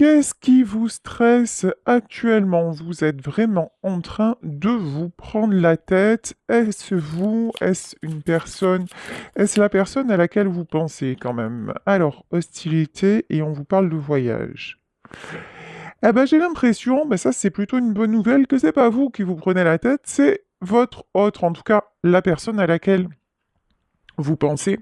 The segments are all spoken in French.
Qu'est-ce qui vous stresse actuellement? Vous êtes vraiment en train de vous prendre la tête. Est-ce vous? Est-ce une personne? Est-ce la personne à laquelle vous pensez quand même? Alors, hostilité et on vous parle de voyage. Eh ben, j'ai l'impression, mais ça c'est plutôt une bonne nouvelle, que c'est pas vous qui vous prenez la tête, c'est votre autre, en tout cas la personne à laquelle vous pensez.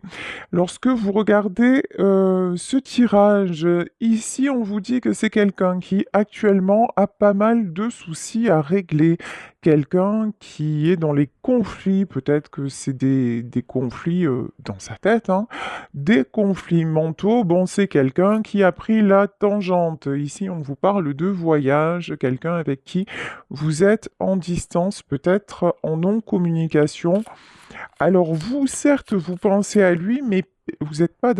Lorsque vous regardez ce tirage, ici on vous dit que c'est quelqu'un qui actuellement a pas mal de soucis à régler, quelqu'un qui est dans les conflits, peut-être que c'est des conflits dans sa tête, hein, des conflits mentaux. Bon, c'est quelqu'un qui a pris la tangente. Ici on vous parle de voyage, quelqu'un avec qui vous êtes en distance, peut-être en non-communication. Alors vous, certes, vous pensez à lui, mais vous n'êtes pas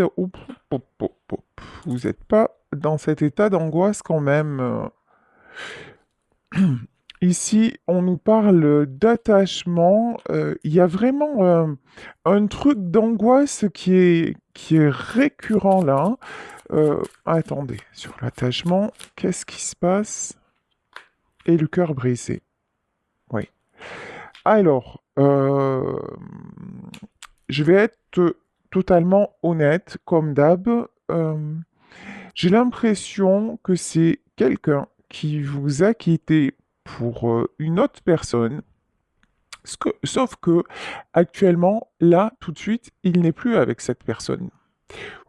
vous n'êtes pas dans cet état d'angoisse quand même. Ici, on nous parle d'attachement. Il y a vraiment un truc d'angoisse qui est récurrent là, hein. Attendez, sur l'attachement, qu'est-ce qui se passe? Et le cœur brisé. Oui. Alors, je vais être totalement honnête, comme d'hab. euh, j'ai l'impression que c'est quelqu'un qui vous a quitté pour une autre personne. Sauf que actuellement, là, tout de suite, il n'est plus avec cette personne.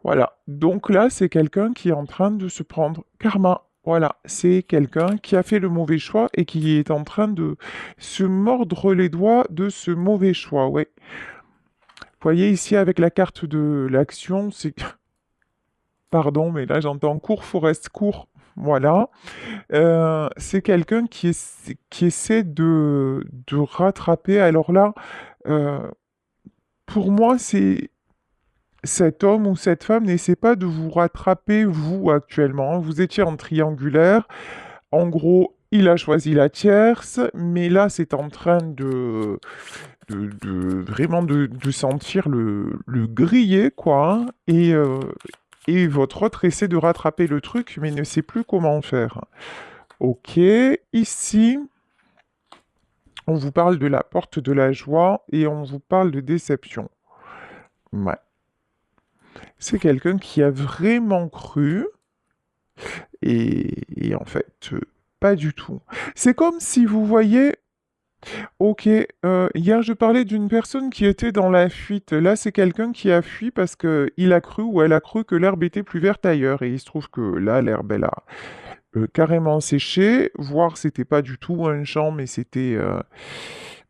Voilà. Donc là, c'est quelqu'un qui est en train de se prendre karma. Voilà, c'est quelqu'un qui a fait le mauvais choix et qui est en train de se mordre les doigts de ce mauvais choix. Ouais. Vous voyez ici avec la carte de l'action, c'est... Pardon, mais là j'entends cours, Forest, cours. Voilà. C'est quelqu'un qui essaie de rattraper. Alors là, euh, pour moi, c'est cet homme ou cette femme n'essaie pas de vous rattraper, vous, actuellement. Vous étiez en triangulaire. En gros, il a choisi la tierce, mais là, c'est en train vraiment de sentir le griller, quoi, hein. Et votre autre essaie de rattraper le truc, mais ne sait plus comment faire. Ok, ici, on vous parle de la porte de la joie et on vous parle de déception. Ouais. C'est quelqu'un qui a vraiment cru et en fait, pas du tout. C'est comme si vous voyez, ok, hier je parlais d'une personne qui était dans la fuite. Là, c'est quelqu'un qui a fui parce que il a cru ou elle a cru que l'herbe était plus verte ailleurs. Et il se trouve que là, l'herbe, elle a carrément séché, voire c'était pas du tout un champ, mais c'était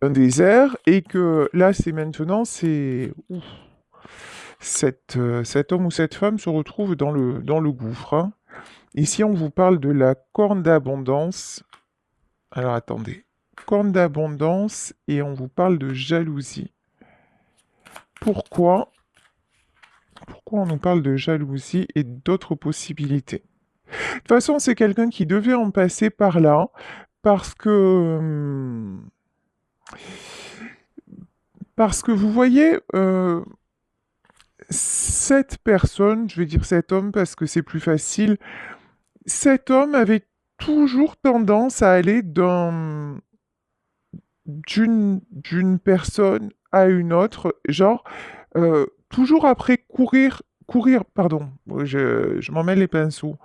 un désert. Et que là, c'est maintenant, c'est... ouf, cet homme ou cette femme se retrouve dans le gouffre, hein. Ici, on vous parle de la corne d'abondance. Alors attendez. Corne d'abondance et on vous parle de jalousie. Pourquoi? Pourquoi on nous parle de jalousie et d'autres possibilités? De toute façon, c'est quelqu'un qui devait en passer par là parce que vous voyez, cette personne, je vais dire cet homme parce que c'est plus facile, cet homme avait toujours tendance à aller d'une personne à une autre, genre toujours après courir, pardon, je m'en mêle les pinceaux,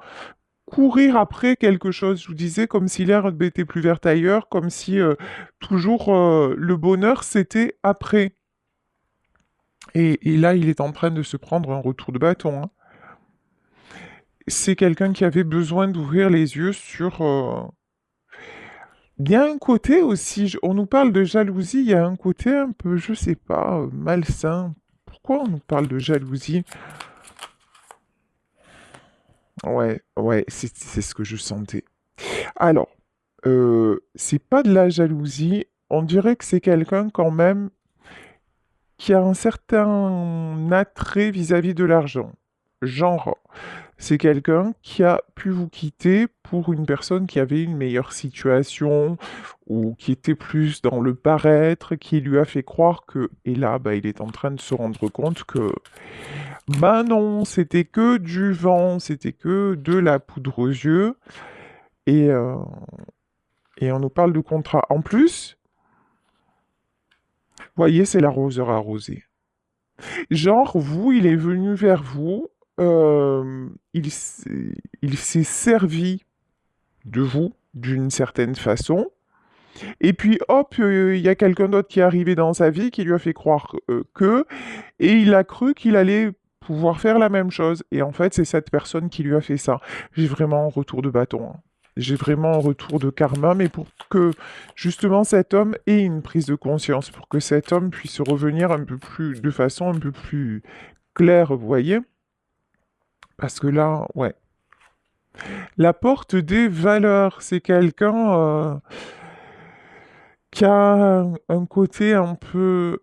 courir après quelque chose, je vous disais, comme si l'herbe était plus verte ailleurs, comme si toujours le bonheur c'était après. Et là, il est en train de se prendre un retour de bâton, hein. C'est quelqu'un qui avait besoin d'ouvrir les yeux sur... Il y a un côté aussi, on nous parle de jalousie, il y a un côté un peu, je sais pas, malsain. Pourquoi on nous parle de jalousie? Ouais, ouais, c'est ce que je sentais. Alors, c'est pas de la jalousie, on dirait que c'est quelqu'un quand même qui a un certain attrait vis-à-vis de l'argent. Genre, c'est quelqu'un qui a pu vous quitter pour une personne qui avait une meilleure situation ou qui était plus dans le paraître, qui lui a fait croire que, et là, bah, il est en train de se rendre compte que, bah non, c'était que du vent, c'était que de la poudre aux yeux, et, euh, et on nous parle de contrat. En plus, voyez, c'est l'arroseur arrosé. Genre, vous, il est venu vers vous, euh, il s'est il s'est servi de vous d'une certaine façon. Et puis hop, il y a quelqu'un d'autre qui est arrivé dans sa vie qui lui a fait croire et il a cru qu'il allait pouvoir faire la même chose. Et en fait, c'est cette personne qui lui a fait ça. J'ai vraiment un retour de bâton, hein. J'ai vraiment un retour de karma, mais pour que justement cet homme ait une prise de conscience, pour que cet homme puisse revenir un peu plus, de façon un peu plus claire, vous voyez? Parce que là, ouais. La porte des valeurs, c'est quelqu'un qui a un côté un peu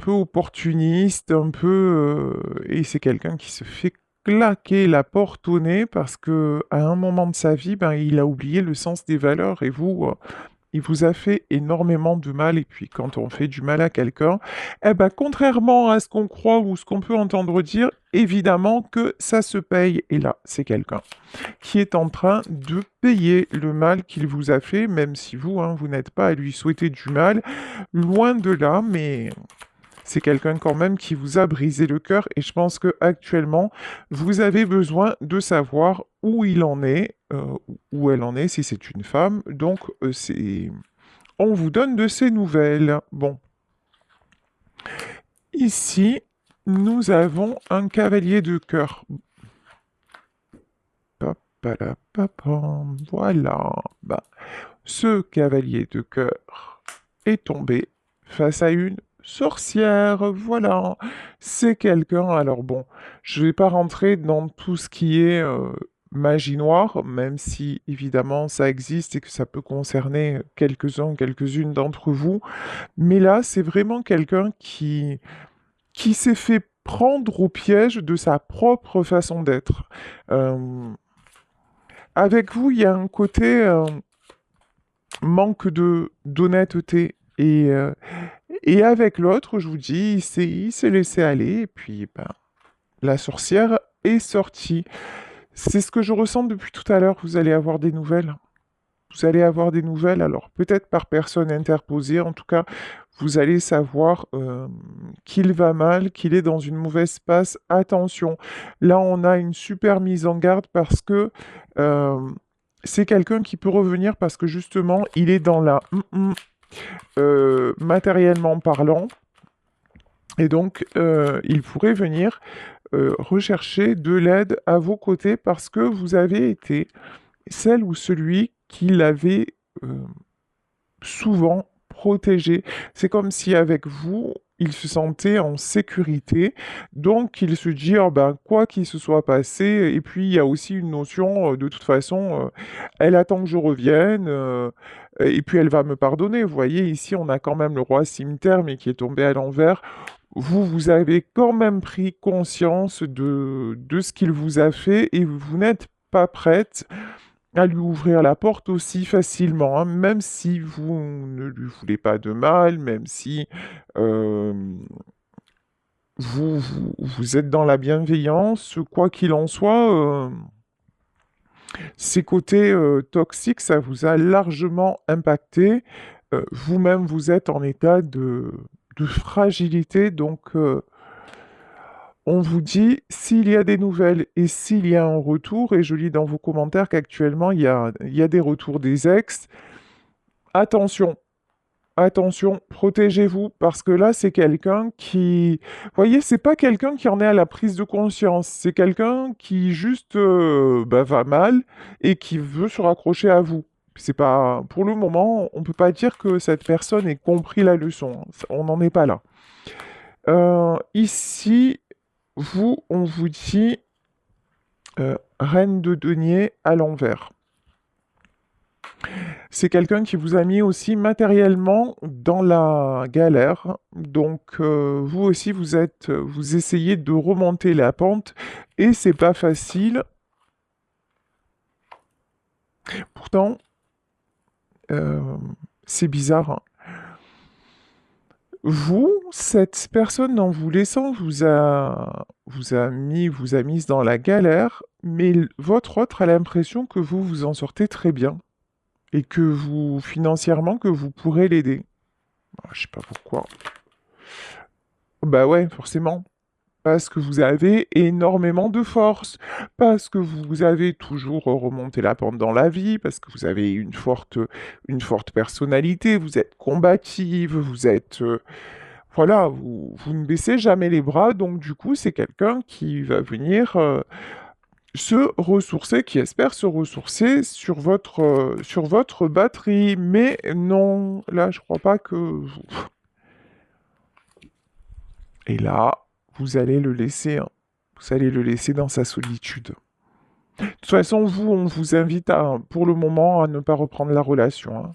opportuniste, et c'est quelqu'un qui se fait claquer la porte au nez parce que à un moment de sa vie, ben, il a oublié le sens des valeurs et vous, il vous a fait énormément de mal. Et puis quand on fait du mal à quelqu'un, eh ben, contrairement à ce qu'on croit ou ce qu'on peut entendre dire, évidemment que ça se paye. Et là, c'est quelqu'un qui est en train de payer le mal qu'il vous a fait, même si vous, hein, vous n'êtes pas à lui souhaiter du mal, loin de là, mais c'est quelqu'un quand même qui vous a brisé le cœur et je pense que actuellement, vous avez besoin de savoir où il en est, où elle en est, si c'est une femme. Donc, on vous donne de ses nouvelles. Bon, ici, nous avons un cavalier de cœur. Papalapapam, voilà. Bah, ce cavalier de cœur est tombé face à une sorcière. Voilà. C'est quelqu'un. Alors bon, je vais pas rentrer dans tout ce qui est magie noire, même si évidemment ça existe et que ça peut concerner quelques-uns, quelques-unes d'entre vous. Mais là, c'est vraiment quelqu'un qui s'est fait prendre au piège de sa propre façon d'être. Euh, Avec vous, il y a un côté manque de d'honnêteté. Et avec l'autre, je vous dis, il s'est laissé aller. Et puis, ben, la sorcière est sortie. C'est ce que je ressens depuis tout à l'heure. Vous allez avoir des nouvelles. Vous allez avoir des nouvelles. Alors, peut-être par personne interposée. En tout cas, vous allez savoir qu'il va mal, qu'il est dans une mauvaise passe. Attention. Là, on a une super mise en garde parce que euh, c'est quelqu'un qui peut revenir parce que justement, il est dans la matériellement parlant, et donc il pourrait venir rechercher de l'aide à vos côtés parce que vous avez été celle ou celui qui l'avait euh, souvent protégé. C'est comme si avec vous, il se sentait en sécurité, donc il se dit, ah ben, quoi qu'il se soit passé, et puis il y a aussi une notion, de toute façon, elle attend que je revienne, et puis elle va me pardonner. Vous voyez, ici, on a quand même le roi cimetière, mais qui est tombé à l'envers. Vous, vous avez quand même pris conscience de ce qu'il vous a fait, et vous n'êtes pas prête à lui ouvrir la porte aussi facilement, hein, même si vous ne lui voulez pas de mal, même si euh, vous êtes dans la bienveillance, quoi qu'il en soit, ces côtés toxiques, ça vous a largement impacté. Vous-même, vous êtes en état de fragilité, donc on vous dit s'il y a des nouvelles et s'il y a un retour, et je lis dans vos commentaires qu'actuellement il y a des retours des ex. Attention, attention, protégez-vous, parce que là, c'est quelqu'un qui... Vous voyez, c'est pas quelqu'un qui en est à la prise de conscience, c'est quelqu'un qui juste bah, va mal et qui veut se raccrocher à vous. C'est pas... Pour le moment, on peut pas dire que cette personne ait compris la leçon, hein. On n'en est pas là. Ici, vous, on vous dit reine de denier à l'envers. C'est quelqu'un qui vous a mis aussi matériellement dans la galère. Donc, vous aussi, vous essayez de remonter la pente et c'est pas facile. Pourtant, euh, c'est bizarre, hein. Vous, cette personne en vous laissant vous a mise dans la galère, mais votre autre a l'impression que vous vous en sortez très bien et que vous, financièrement, que vous pourrez l'aider. Ah, je sais pas pourquoi. Bah ouais, forcément. Parce que vous avez énormément de force, parce que vous avez toujours remonté la pente dans la vie, parce que vous avez une forte personnalité, vous êtes combative, vous êtes... voilà, vous ne baissez jamais les bras, donc du coup, c'est quelqu'un qui va venir se ressourcer, qui espère se ressourcer sur votre batterie. Mais non, là, je crois pas que vous... Et là, vous allez le laisser, hein. Vous allez le laisser dans sa solitude. De toute façon, vous, on vous invite à, pour le moment, à ne pas reprendre la relation, hein.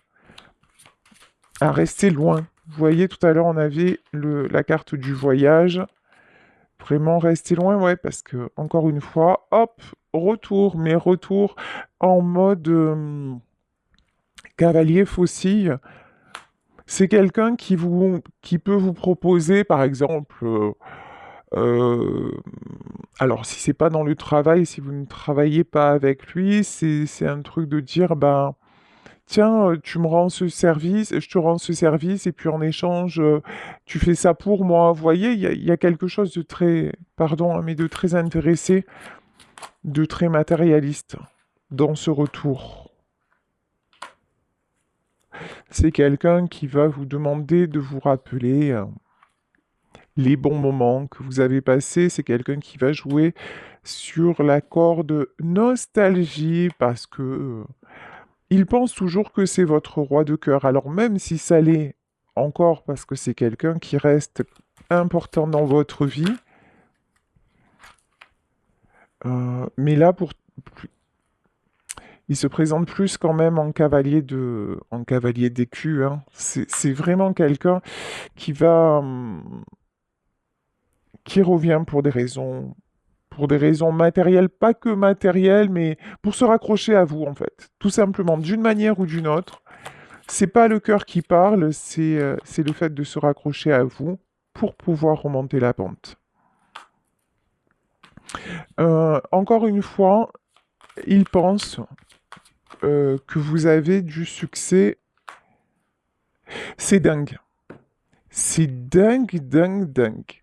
À rester loin. Vous voyez, tout à l'heure, on avait la carte du voyage. Vraiment rester loin, ouais, parce que, encore une fois, hop, retour, mais retour en mode cavalier faucille. C'est quelqu'un qui peut vous proposer, par exemple, euh, alors si c'est pas dans le travail, si vous ne travaillez pas avec lui, c'est un truc de dire, ben, tiens, tu me rends ce service, je te rends ce service, et puis en échange, tu fais ça pour moi. Vous voyez, il y a quelque chose de très, pardon, hein, mais de très intéressé, de très matérialiste dans ce retour. C'est quelqu'un qui va vous demander de vous rappeler les bons moments que vous avez passés. C'est quelqu'un qui va jouer sur la corde nostalgie parce que il pense toujours que c'est votre roi de cœur. Alors même si ça l'est encore parce que c'est quelqu'un qui reste important dans votre vie, mais là il se présente plus quand même en cavalier d'écu, hein. C'est vraiment quelqu'un qui va, qui revient pour des raisons matérielles, pas que matérielles, mais pour se raccrocher à vous en fait, tout simplement, d'une manière ou d'une autre. C'est pas le cœur qui parle, c'est le fait de se raccrocher à vous pour pouvoir remonter la pente. Encore une fois, il pense que vous avez du succès. C'est dingue. C'est dingue, dingue, dingue.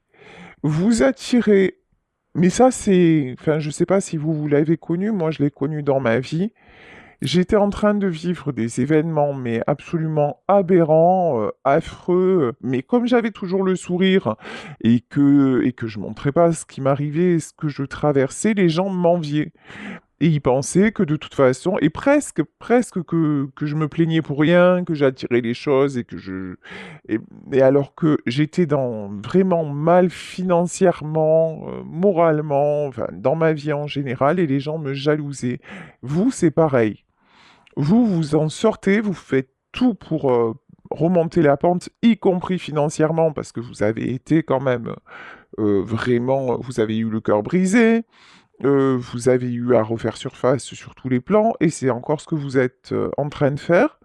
Vous attirez, mais ça c'est, enfin je sais pas si vous l'avez connu, moi je l'ai connu dans ma vie. J'étais en train de vivre des événements, mais absolument aberrants, affreux, mais comme j'avais toujours le sourire et que je montrais pas ce qui m'arrivait, ce que je traversais, les gens m'enviaient. Et ils pensaient que de toute façon, et presque que je me plaignais pour rien, que j'attirais les choses et, et alors que j'étais vraiment mal financièrement, moralement, enfin, dans ma vie en général, et les gens me jalousaient. Vous, c'est pareil. Vous, vous en sortez, vous faites tout pour remonter la pente, y compris financièrement, parce que vous avez été quand même vraiment, vous avez eu le cœur brisé, vous avez eu à refaire surface sur tous les plans, et c'est encore ce que vous êtes en train de faire.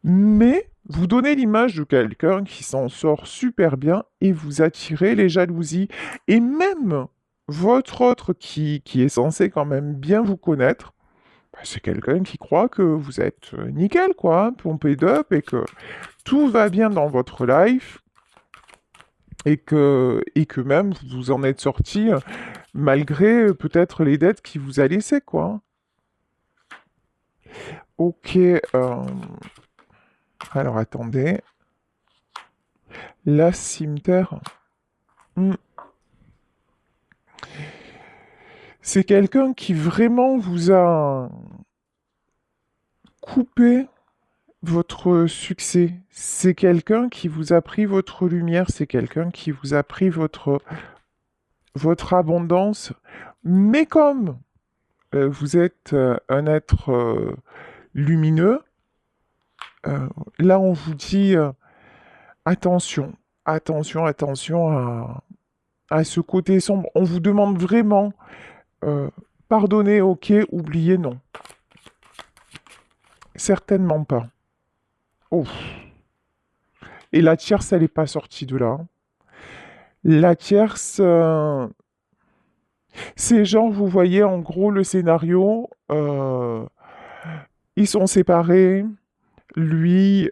Mais vous donnez l'image de quelqu'un qui s'en sort super bien et vous attirez les jalousies. Et même votre autre qui est censé quand même bien vous connaître, bah, c'est quelqu'un qui croit que vous êtes nickel, quoi, hein, pompé d'up, et que tout va bien dans votre life, et que même vous en êtes sorti malgré peut-être les dettes qu'il vous a laissées, quoi. Ok, alors attendez. La cimetière. Hmm. C'est quelqu'un qui vraiment vous a coupé votre succès. C'est quelqu'un qui vous a pris votre lumière. C'est quelqu'un qui vous a pris votre abondance. Mais comme vous êtes un être lumineux, Euh, Là, on vous dit attention, attention, attention à ce côté sombre. On vous demande vraiment euh, pardonner, ok, oublier, non. Certainement pas. Oh. Et la tierce, elle n'est pas sortie de là. La tierce, ces gens, vous voyez en gros le scénario, ils sont séparés, lui,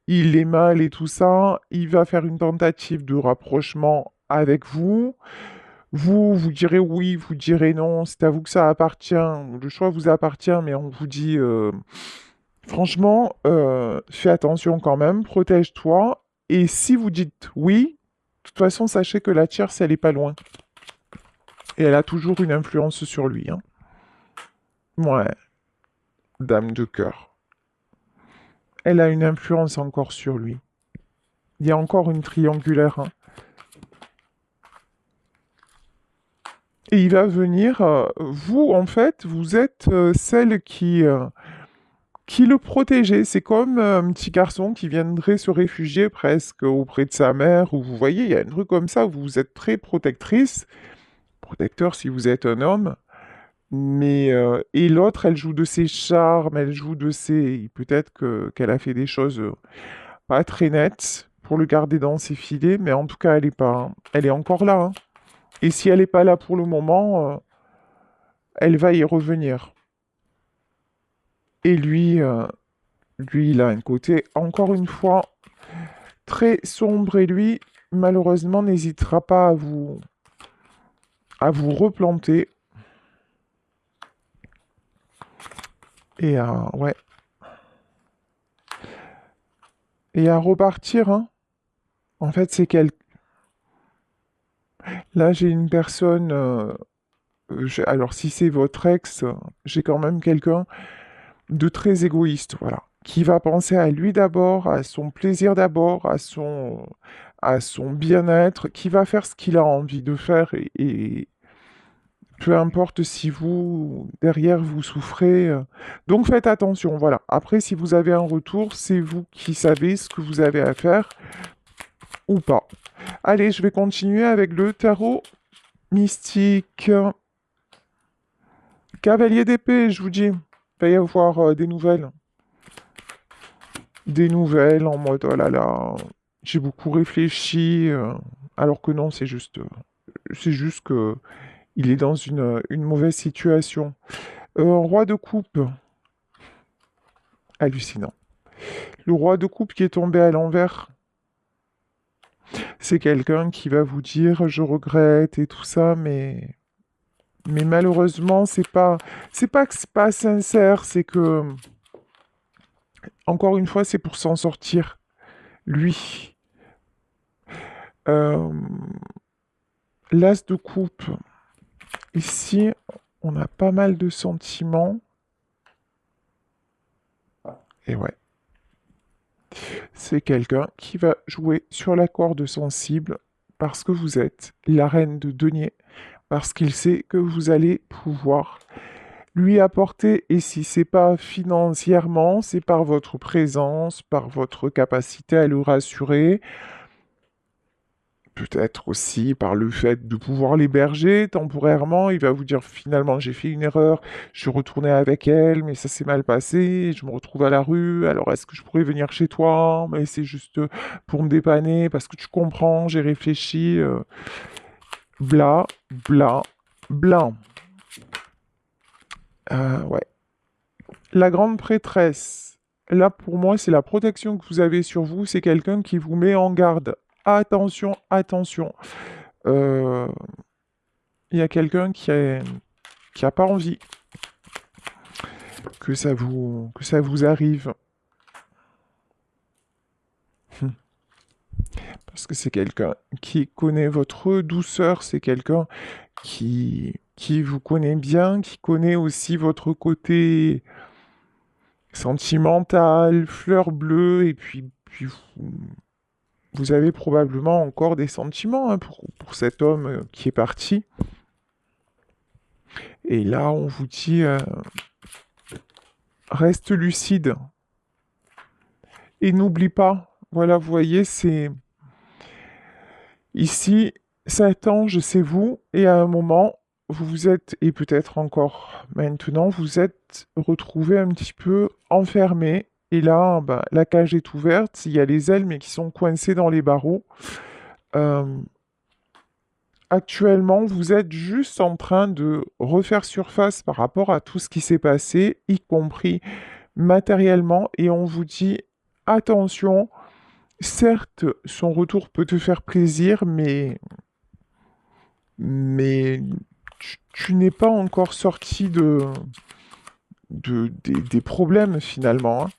il est mal et tout ça, il va faire une tentative de rapprochement avec vous. Vous direz oui, vous direz non, c'est à vous que ça appartient, le choix vous appartient, mais on vous dit, franchement, fais attention quand même, protège-toi, et si vous dites oui, de toute façon, sachez que la tierce, elle est pas loin. Et elle a toujours une influence sur lui, hein. Ouais, dame de cœur. Elle a une influence encore sur lui. Il y a encore une triangulaire, hein. Et il va venir, vous, en fait, vous êtes celle qui le protégeait. C'est comme un petit garçon qui viendrait se réfugier presque auprès de sa mère, ou vous voyez, il y a un truc comme ça, où vous êtes très protectrice, protecteur si vous êtes un homme, mais et l'autre, elle joue de ses charmes, elle joue de ses... Peut-être qu'elle a fait des choses pas très nettes pour le garder dans ses filets, mais en tout cas, elle est pas... Elle est encore là, hein. Et si elle n'est pas là pour le moment, elle va y revenir. Et lui, il a un côté, encore une fois, très sombre et lui, malheureusement, n'hésitera pas à vous replanter ouais, et à repartir, hein. En fait, c'est quel... Là, j'ai une personne, alors si c'est votre ex, j'ai quand même quelqu'un de très égoïste, voilà, qui va penser à lui d'abord, à son plaisir d'abord, à son bien-être, qui va faire ce qu'il a envie de faire et peu importe si vous, derrière, vous souffrez. Donc faites attention, voilà. Après, si vous avez un retour, c'est vous qui savez ce que vous avez à faire ou pas. Allez, je vais continuer avec le tarot mystique. Cavalier d'épée, je vous dis. Il va y avoir des nouvelles. Des nouvelles en mode, oh là là, j'ai beaucoup réfléchi. Alors que non, c'est juste que il est dans une mauvaise situation. Roi de coupe, hallucinant. Le roi de coupe qui est tombé à l'envers, c'est quelqu'un qui va vous dire je regrette et tout ça, mais malheureusement c'est pas que c'est pas sincère, c'est que encore une fois c'est pour s'en sortir. Lui, Euh, l'as de coupe. Ici, on a pas mal de sentiments. Et ouais, c'est quelqu'un qui va jouer sur la corde sensible parce que vous êtes la reine de denier, parce qu'il sait que vous allez pouvoir lui apporter, et si c'est pas financièrement, c'est par votre présence, par votre capacité à le rassurer, peut-être aussi par le fait de pouvoir l'héberger temporairement. Il va vous dire finalement j'ai fait une erreur, je suis retourné avec elle, mais ça s'est mal passé, je me retrouve à la rue, alors est-ce que je pourrais venir chez toi? Mais c'est juste pour me dépanner, parce que tu comprends, j'ai réfléchi, bla, bla, bla. Ouais. La grande prêtresse. Là, pour moi, c'est la protection que vous avez sur vous. C'est quelqu'un qui vous met en garde. Attention, attention. Euh, Il y a quelqu'un qui a pas envie que ça vous arrive. Parce que c'est quelqu'un qui connaît votre douceur. C'est quelqu'un qui vous connaît bien, qui connaît aussi votre côté sentimental, fleur bleue, et puis vous avez probablement encore des sentiments hein, pour cet homme qui est parti. Et là, on vous dit, reste lucide. Et n'oublie pas, voilà, vous voyez, c'est ici, cet ange, c'est vous, et à un moment, vous vous êtes, et peut-être encore maintenant, vous êtes retrouvé un petit peu enfermé. Et là, bah, la cage est ouverte, il y a les ailes, mais qui sont coincées dans les barreaux. Euh, Actuellement, vous êtes juste en train de refaire surface par rapport à tout ce qui s'est passé, y compris matériellement, et on vous dit, attention, certes, son retour peut te faire plaisir, mais tu n'es pas encore sorti des problèmes finalement, hein.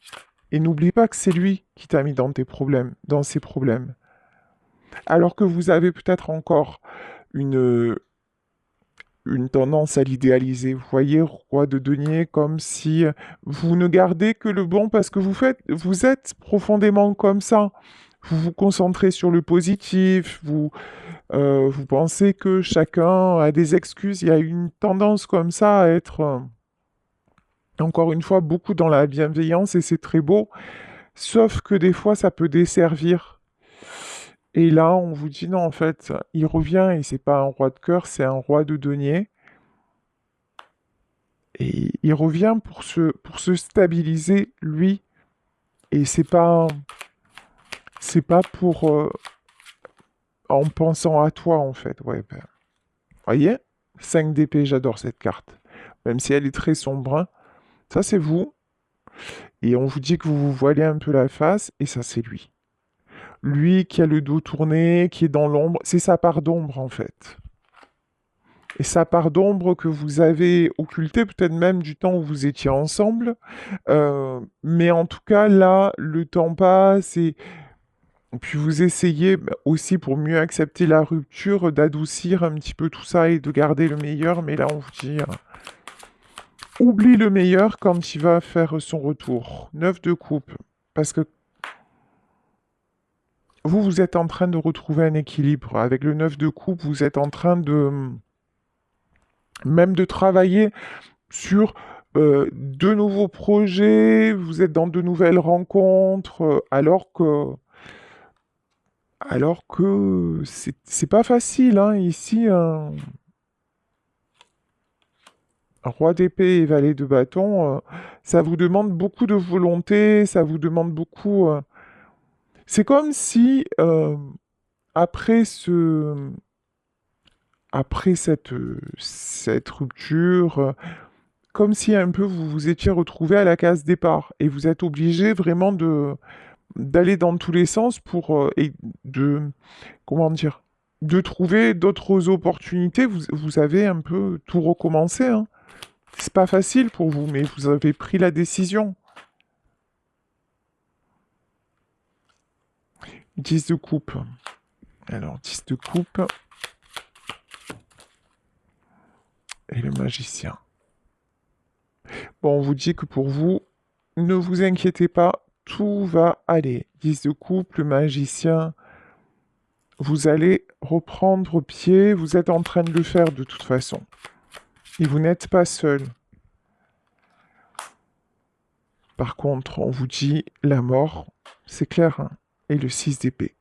Et n'oublie pas que c'est lui qui t'a mis dans tes problèmes, dans ses problèmes. Alors que vous avez peut-être encore une, une tendance à l'idéaliser. Vous voyez, roi de denier, comme si vous ne gardez que le bon parce que vous êtes profondément comme ça. Vous vous concentrez sur le positif, vous pensez que chacun a des excuses. Il y a une tendance comme ça à être, encore une fois, beaucoup dans la bienveillance et c'est très beau. Sauf que des fois, ça peut desservir. Et là, on vous dit non, en fait, il revient et c'est pas un roi de cœur, c'est un roi de denier. Et il revient pour se stabiliser, lui. Et c'est pas pour, en pensant à toi, en fait. Ouais, ben, voyez? 5 d'épée, j'adore cette carte. Même si elle est très sombre, hein. Ça, c'est vous. Et on vous dit que vous vous voilez un peu la face, et ça, c'est lui. Lui qui a le dos tourné, qui est dans l'ombre, c'est sa part d'ombre, en fait. Et sa part d'ombre que vous avez occultée, peut-être même du temps où vous étiez ensemble. Mais en tout cas, là, le temps passe et puis vous essayez bah, aussi pour mieux accepter la rupture, d'adoucir un petit peu tout ça et de garder le meilleur. Mais là, on vous dit, oublie le meilleur quand il va faire son retour. 9 de coupe. Parce que vous êtes en train de retrouver un équilibre. Avec le 9 de coupe, vous êtes en train de même de travailler sur de nouveaux projets, vous êtes dans de nouvelles rencontres, alors que c'est pas facile, hein, ici, un roi d'épée et valet de bâton, ça vous demande beaucoup de volonté, ça vous demande beaucoup. C'est comme si après après cette rupture, comme si un peu vous vous étiez retrouvé à la case départ et vous êtes obligé vraiment de d'aller dans tous les sens pour et de comment dire de trouver d'autres opportunités. Vous avez un peu tout recommencé, hein. C'est pas facile pour vous, mais vous avez pris la décision. 10 de coupe. Alors, 10 de coupe et le magicien. Bon, on vous dit que pour vous, ne vous inquiétez pas, tout va aller. 10 de coupe, le magicien, vous allez reprendre pied, vous êtes en train de le faire de toute façon. Et vous n'êtes pas seul. Par contre, on vous dit la mort, c'est clair, hein, et le 6 d'épée.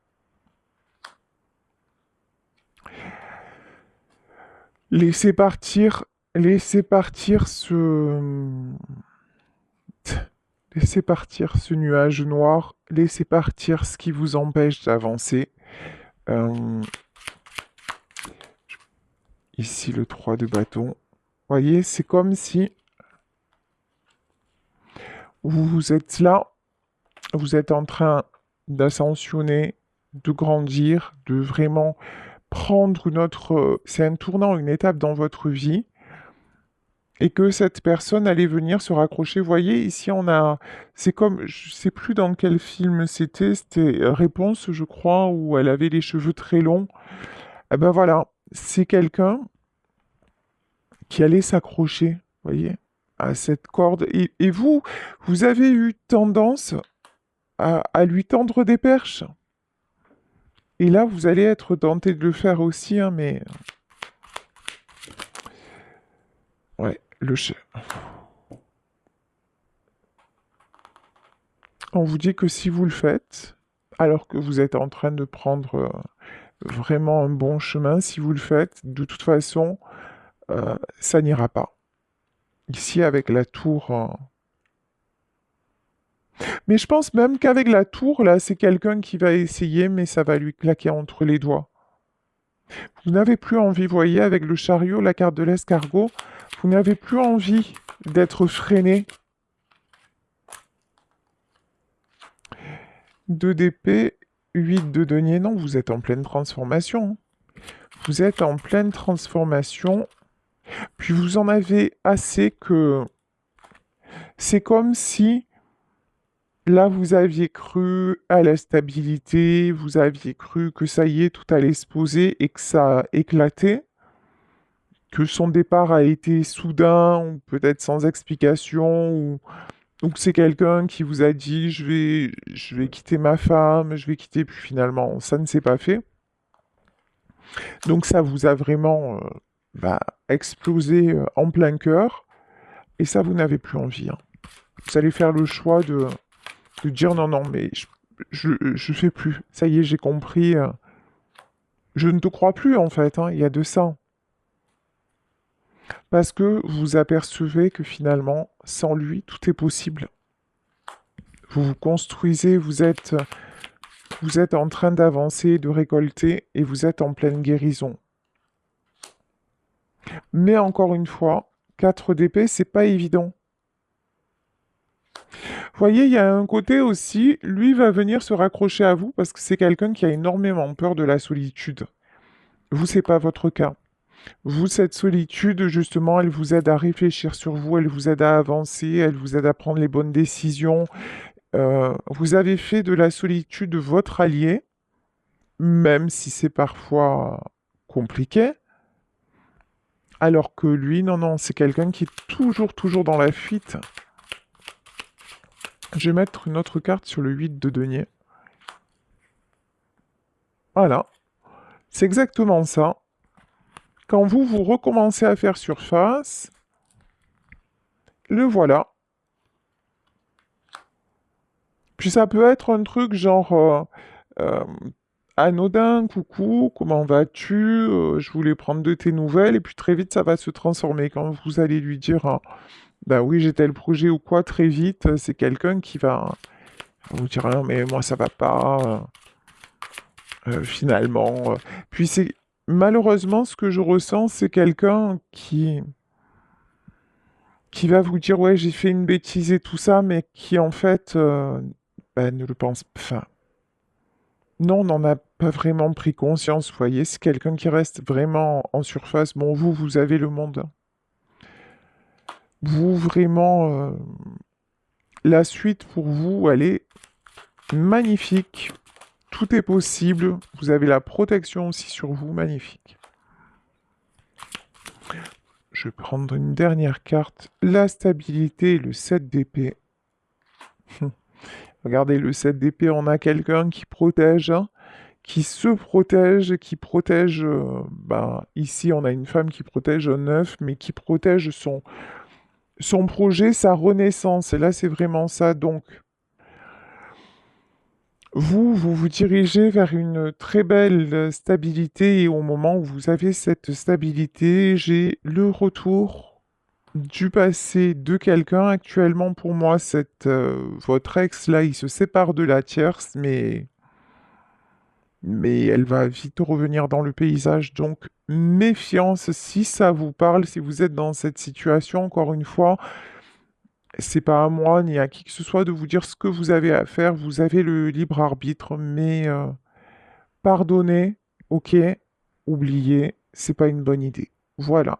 Laissez partir, laissez partir laissez partir ce nuage noir, laissez partir ce qui vous empêche d'avancer. Euh, Ici, le 3 de bâton. Voyez, c'est comme si vous êtes là, vous êtes en train d'ascensionner, de grandir, de vraiment prendre une autre... C'est un tournant, une étape dans votre vie. Et que cette personne allait venir se raccrocher. Vous voyez, ici, on a... C'est comme... Je sais plus dans quel film c'était. C'était Réponse, je crois, où elle avait les cheveux très longs. Eh ben voilà, c'est quelqu'un qui allait s'accrocher, vous voyez, à cette corde. Et vous, vous avez eu tendance à lui tendre des perches. Et là, vous allez être tenté de le faire aussi, hein, mais... Ouais, On vous dit que si vous le faites, alors que vous êtes en train de prendre vraiment un bon chemin, si vous le faites, de toute façon, ça n'ira pas. Ici, avec la tour... Mais je pense même qu'avec la tour, là, c'est quelqu'un qui va essayer, mais ça va lui claquer entre les doigts. Vous n'avez plus envie, vous voyez, avec le chariot, la carte de l'escargot, vous n'avez plus envie d'être freiné. 2 d'épée, 8 de denier. Non, vous êtes en pleine transformation. Vous êtes en pleine transformation. Puis vous en avez assez que... C'est comme si... Là, vous aviez cru à la stabilité, vous aviez cru que ça y est, tout allait se poser et que ça a éclaté, que son départ a été soudain ou peut-être sans explication, ou que c'est quelqu'un qui vous a dit je vais quitter ma femme, je vais quitter, puis finalement ça ne s'est pas fait. Donc ça vous a vraiment bah, explosé en plein cœur et ça vous n'avez plus envie, hein. Vous allez faire le choix de dire non, non, mais je fais plus. Ça y est, j'ai compris. Je ne te crois plus en fait, hein, il y a de ça. Parce que vous apercevez que finalement, sans lui, tout est possible. Vous vous construisez, vous êtes en train d'avancer, de récolter, et vous êtes en pleine guérison. Mais encore une fois, 4 d'épée, c'est pas évident. Vous voyez, il y a un côté aussi, lui va venir se raccrocher à vous parce que c'est quelqu'un qui a énormément peur de la solitude. Vous, c'est pas votre cas. Vous, cette solitude, justement, elle vous aide à réfléchir sur vous, elle vous aide à avancer, elle vous aide à prendre les bonnes décisions. Vous avez fait de la solitude votre allié, même si c'est parfois compliqué. Alors que lui, non, non, c'est quelqu'un qui est toujours, toujours dans la fuite. Je vais mettre une autre carte sur le 8 de denier. Voilà. C'est exactement ça. Quand vous recommencez à faire surface, le voilà. Puis ça peut être un truc genre euh, anodin, coucou, comment vas-tu? Je voulais prendre de tes nouvelles, et puis très vite ça va se transformer. Quand vous allez lui dire bah oui, j'ai tel projet ou quoi, très vite, c'est quelqu'un qui va vous dire ah non, mais moi ça va pas, finalement. Puis c'est malheureusement ce que je ressens, c'est quelqu'un qui va vous dire ouais, j'ai fait une bêtise et tout ça, mais qui en fait bah, ne le pense pas. Enfin, non, on n'en a pas vraiment pris conscience, vous voyez, c'est quelqu'un qui reste vraiment en surface. Bon, vous avez le monde. Vous, vraiment, la suite pour vous, elle est magnifique. Tout est possible. Vous avez la protection aussi sur vous, magnifique. Je vais prendre une dernière carte. La stabilité, le 7 d'épée. Regardez, le 7 d'épée, on a quelqu'un qui protège, hein, qui se protège, qui protège... bah, ici, on a une femme qui protège un œuf, mais qui protège son projet, sa renaissance. Et là, c'est vraiment ça. Donc, vous vous dirigez vers une très belle stabilité et au moment où vous avez cette stabilité, j'ai le retour du passé de quelqu'un. Actuellement, pour moi, votre ex, là, il se sépare de la tierce, mais elle va vite revenir dans le paysage. Donc, méfiance si ça vous parle, si vous êtes dans cette situation, encore une fois. C'est pas à moi ni à qui que ce soit de vous dire ce que vous avez à faire. Vous avez le libre arbitre, mais pardonnez, ok, oubliez, c'est pas une bonne idée. Voilà.